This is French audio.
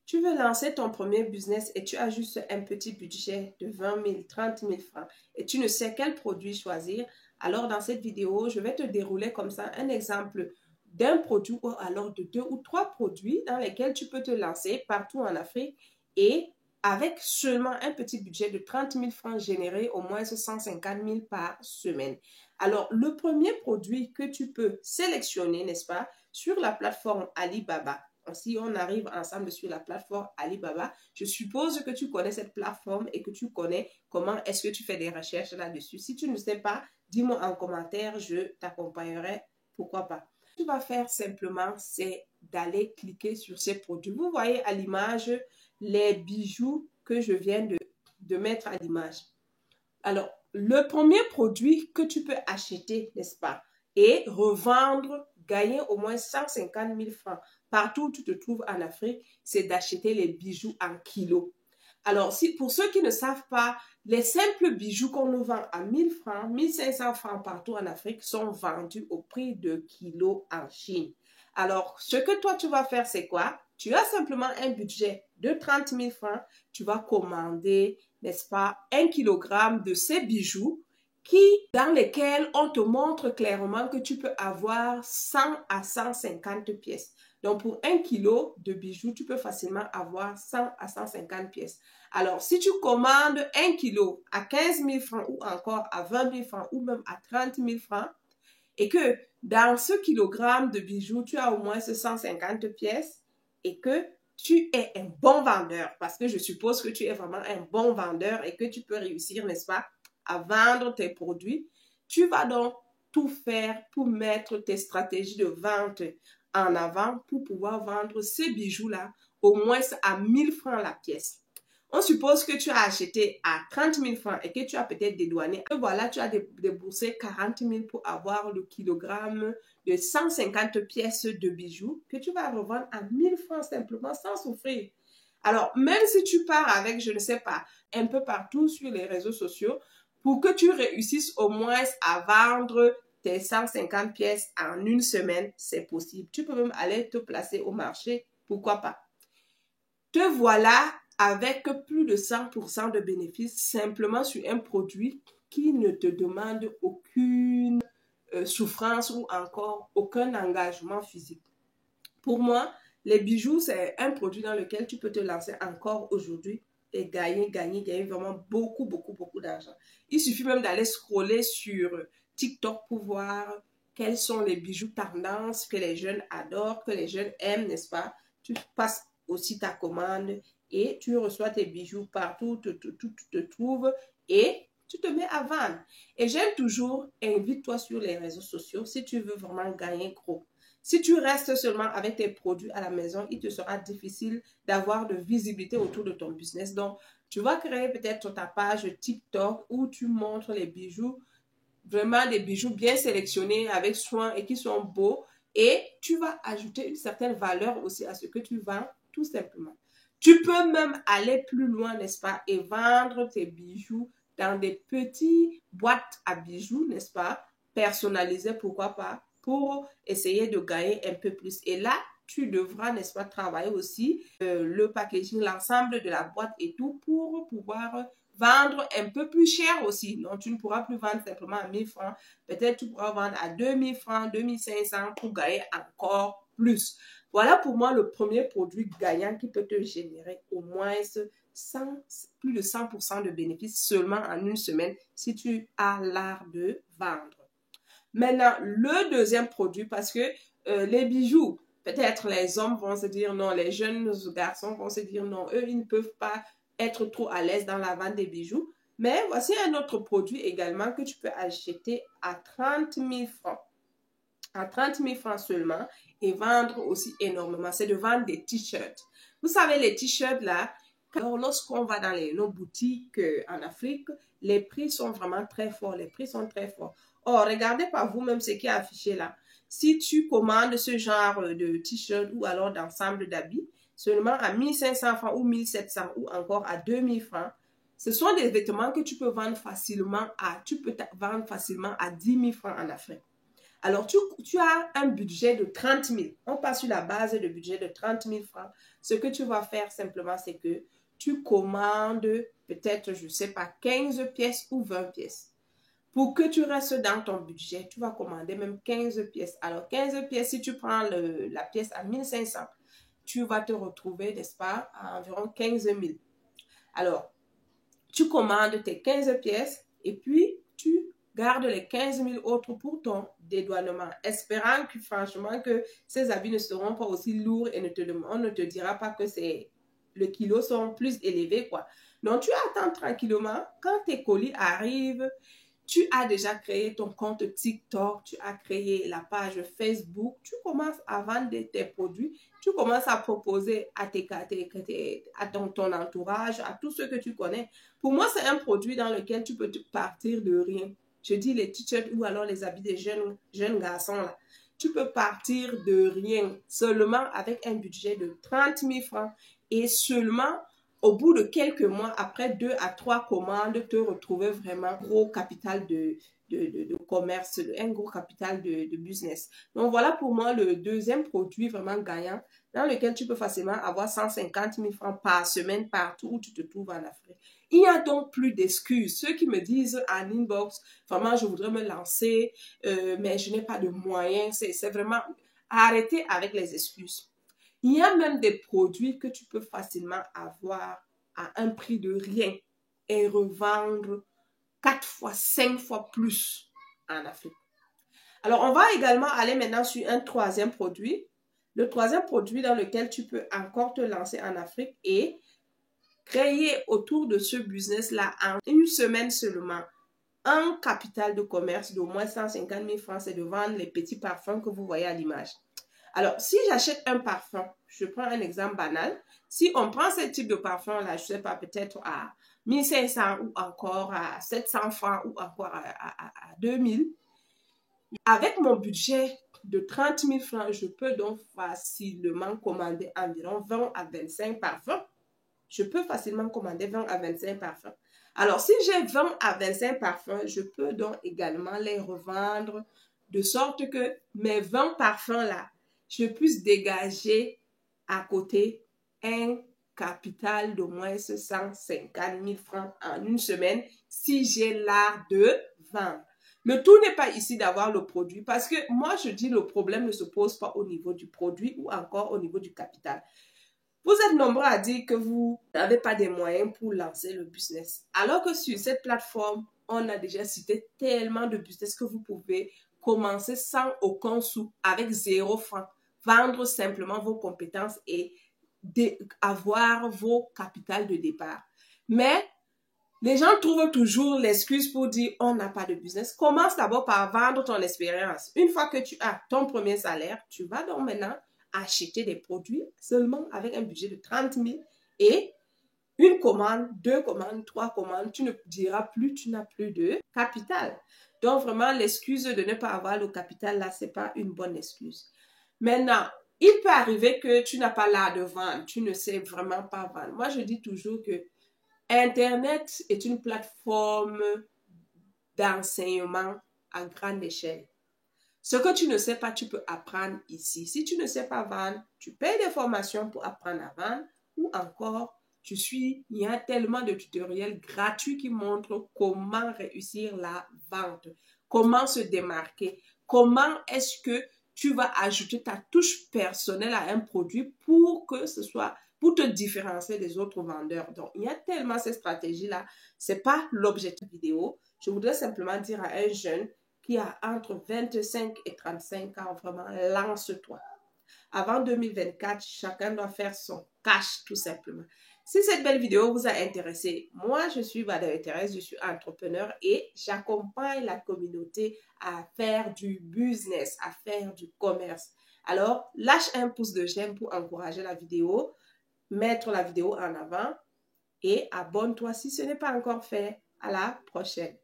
Tu veux lancer ton premier business et tu as juste un petit budget de 20 000, 30 000 francs et tu ne sais quel produit choisir. Alors, dans cette vidéo, je vais te dérouler comme ça un exemple d'un produit ou alors de 2 ou 3 produits dans lesquels tu peux te lancer partout en Afrique et avec seulement un petit budget de 30 000 francs généré au moins 150 000 par semaine. Alors, le premier produit que tu peux sélectionner, n'est-ce pas, sur la plateforme Alibaba. Si on arrive ensemble sur la plateforme Alibaba, je suppose que tu connais cette plateforme et que tu connais comment est-ce que tu fais des recherches là-dessus. Si tu ne sais pas, dis-moi en commentaire, je t'accompagnerai, pourquoi pas. Ce que tu vas faire simplement, c'est d'aller cliquer sur ces produits. Vous voyez à l'image les bijoux que je viens de mettre à l'image. Alors, le premier produit que tu peux acheter, n'est-ce pas, et revendre, gagner au moins 150 000 francs partout où tu te trouves en Afrique, c'est d'acheter les bijoux en kilos. Alors, pour ceux qui ne savent pas, les simples bijoux qu'on nous vend à 1000 francs, 1500 francs partout en Afrique sont vendus au prix de kilos en Chine. Alors, ce que toi, tu vas faire, c'est quoi? Tu as simplement un budget de 30 000 francs, tu vas commander, n'est-ce pas, 1 kilogramme de ces bijoux dans lesquels on te montre clairement que tu peux avoir 100 à 150 pièces. Donc, pour 1 kilo de bijoux, tu peux facilement avoir 100 à 150 pièces. Alors, si tu commandes 1 kilo à 15 000 francs ou encore à 20 000 francs ou même à 30 000 francs et que dans ce kilogramme de bijoux, tu as au moins 150 pièces et que tu es un bon vendeur, parce que je suppose que tu es vraiment un bon vendeur et que tu peux réussir, n'est-ce pas, à vendre tes produits, tu vas donc tout faire pour mettre tes stratégies de vente en avant pour pouvoir vendre ces bijoux-là au moins à 1000 francs la pièce. On suppose que tu as acheté à 30 000 francs et que tu as peut-être dédouané. Et voilà, tu as déboursé 40 000 pour avoir le kilogramme de 150 pièces de bijoux que tu vas revendre à 1000 francs simplement sans souffrir. Alors, même si tu pars avec, je ne sais pas, un peu partout sur les réseaux sociaux, pour que tu réussisses au moins à vendre tes 150 pièces en une semaine, c'est possible. Tu peux même aller te placer au marché, pourquoi pas. Te voilà avec plus de 100% de bénéfices simplement sur un produit qui ne te demande aucune souffrance ou encore aucun engagement physique. Pour moi, les bijoux, c'est un produit dans lequel tu peux te lancer encore aujourd'hui et gagner vraiment beaucoup d'argent. Il suffit même d'aller scroller sur TikTok pour voir quels sont les bijoux tendances que les jeunes adorent, que les jeunes aiment, n'est-ce pas? Tu passes aussi ta commande et tu reçois tes bijoux partout où tu te trouves et tu te mets à vendre. Et j'aime toujours, invite-toi sur les réseaux sociaux si tu veux vraiment gagner gros. Si tu restes seulement avec tes produits à la maison, il te sera difficile d'avoir de visibilité autour de ton business. Donc, tu vas créer peut-être ta page TikTok où tu montres les bijoux, vraiment des bijoux bien sélectionnés avec soin et qui sont beaux. Et tu vas ajouter une certaine valeur aussi à ce que tu vends, tout simplement. Tu peux même aller plus loin, n'est-ce pas, et vendre tes bijoux dans des petites boîtes à bijoux, n'est-ce pas, personnalisées, pourquoi pas, pour essayer de gagner un peu plus. Et là, tu devras, n'est-ce pas, travailler aussi le packaging, l'ensemble de la boîte et tout pour pouvoir vendre un peu plus cher aussi. Donc, tu ne pourras plus vendre simplement à 1000 francs. Peut-être tu pourras vendre à 2000 francs, 2500 pour gagner encore plus. Voilà pour moi le premier produit gagnant qui peut te générer au moins plus de 100% de bénéfices seulement en une semaine si tu as l'art de vendre. Maintenant, le deuxième produit, parce que les bijoux, peut-être les hommes vont se dire non, les jeunes garçons vont se dire non, eux, ils ne peuvent pas être trop à l'aise dans la vente des bijoux. Mais voici un autre produit également que tu peux acheter à 30 000 francs. À 30 000 francs seulement et vendre aussi énormément. C'est de vendre des t-shirts. Vous savez, les t-shirts là, alors lorsqu'on va dans nos boutiques en Afrique, les prix sont vraiment très forts. Les prix sont très forts. Or, regardez par vous-même ce qui est affiché là. Si tu commandes ce genre de t-shirt ou alors d'ensemble d'habits, seulement à 1500 francs ou 1700 ou encore à 2000 francs, ce sont des vêtements que tu peux vendre facilement à 10 000 francs en Afrique. Alors, tu as un budget de 30 000. On passe sur la base de budget de 30 000 francs. Ce que tu vas faire simplement, c'est que tu commandes peut-être, je ne sais pas, 15 pièces ou 20 pièces. Pour que tu restes dans ton budget, tu vas commander même 15 pièces. Alors, 15 pièces, si tu prends la pièce à 1500, tu vas te retrouver, n'est-ce pas, à environ 15 000. Alors, tu commandes tes 15 pièces et puis tu gardes les 15 000 autres pour ton dédouanement, espérant que franchement que ces habits ne seront pas aussi lourds et on ne te dira pas que le kilo sont plus élevés, quoi. Donc, tu attends tranquillement. Quand tes colis arrivent, tu as déjà créé ton compte TikTok, tu as créé la page Facebook, tu commences à vendre tes produits, tu commences à proposer à ton entourage, à tous ceux que tu connais. Pour moi, c'est un produit dans lequel tu peux partir de rien. Je dis les t-shirts ou alors les habits des jeunes garçons là. Tu peux partir de rien, seulement avec un budget de 30 000 francs et seulement au bout de quelques mois, après 2 à 3 commandes, te retrouver vraiment un gros capital de commerce, un gros capital de business. Donc voilà pour moi le deuxième produit vraiment gagnant dans lequel tu peux facilement avoir 150 000 francs par semaine partout où tu te trouves en Afrique. Il n'y a donc plus d'excuses. Ceux qui me disent en inbox, vraiment je voudrais me lancer, mais je n'ai pas de moyens, c'est vraiment arrêter avec les excuses. Il y a même des produits que tu peux facilement avoir à un prix de rien et revendre 4 fois, 5 fois plus en Afrique. Alors, on va également aller maintenant sur un troisième produit. Le troisième produit dans lequel tu peux encore te lancer en Afrique et créer autour de ce business-là en une semaine seulement un capital de commerce d'au moins 150 000 francs, c'est de vendre les petits parfums que vous voyez à l'image. Alors, si j'achète un parfum, je prends un exemple banal. Si on prend ce type de parfum-là, je ne sais pas, peut-être à 1500 ou encore à 700 francs ou encore à 2000, avec mon budget de 30 000 francs, je peux donc facilement commander environ 20 à 25 parfums. Je peux facilement commander 20 à 25 parfums. Alors, si j'ai 20 à 25 parfums, je peux donc également les revendre de sorte que mes 20 parfums-là, je puisse dégager à côté un capital d'au moins 150 000 francs en une semaine si j'ai l'art de vendre. Le tout n'est pas ici d'avoir le produit parce que moi, je dis le problème ne se pose pas au niveau du produit ou encore au niveau du capital. Vous êtes nombreux à dire que vous n'avez pas des moyens pour lancer le business. Alors que sur cette plateforme, on a déjà cité tellement de business que vous pouvez commencer sans aucun sou, avec 0 francs, vendre simplement vos compétences et avoir vos capitales de départ. Mais les gens trouvent toujours l'excuse pour dire on n'a pas de business. Commence d'abord par vendre ton expérience. Une fois que tu as ton premier salaire, tu vas donc maintenant acheter des produits seulement avec un budget de 30 000 et une commande, 2 commandes, 3 commandes, tu ne diras plus, tu n'as plus de capital. Donc vraiment, l'excuse de ne pas avoir le capital là, c'est pas une bonne excuse. Maintenant, il peut arriver que tu n'as pas l'art de vendre, tu ne sais vraiment pas vendre. Moi, je dis toujours que Internet est une plateforme d'enseignement à grande échelle. Ce que tu ne sais pas, tu peux apprendre ici. Si tu ne sais pas vendre, tu payes des formations pour apprendre à vendre ou encore, il y a tellement de tutoriels gratuits qui montrent comment réussir la vente, comment se démarquer, comment est-ce que tu vas ajouter ta touche personnelle à un produit pour que ce soit, pour te différencier des autres vendeurs. Donc, il y a tellement ces stratégies-là. Ce n'est pas l'objectif vidéo. Je voudrais simplement dire à un jeune qui a entre 25 et 35 ans, vraiment, lance-toi. Avant 2024, chacun doit faire son cash, tout simplement. Si cette belle vidéo vous a intéressé, moi, je suis Valérie Thérèse, je suis entrepreneur et j'accompagne la communauté à faire du business, à faire du commerce. Alors, lâche un pouce de j'aime pour encourager la vidéo, mettre la vidéo en avant et abonne-toi si ce n'est pas encore fait. À la prochaine.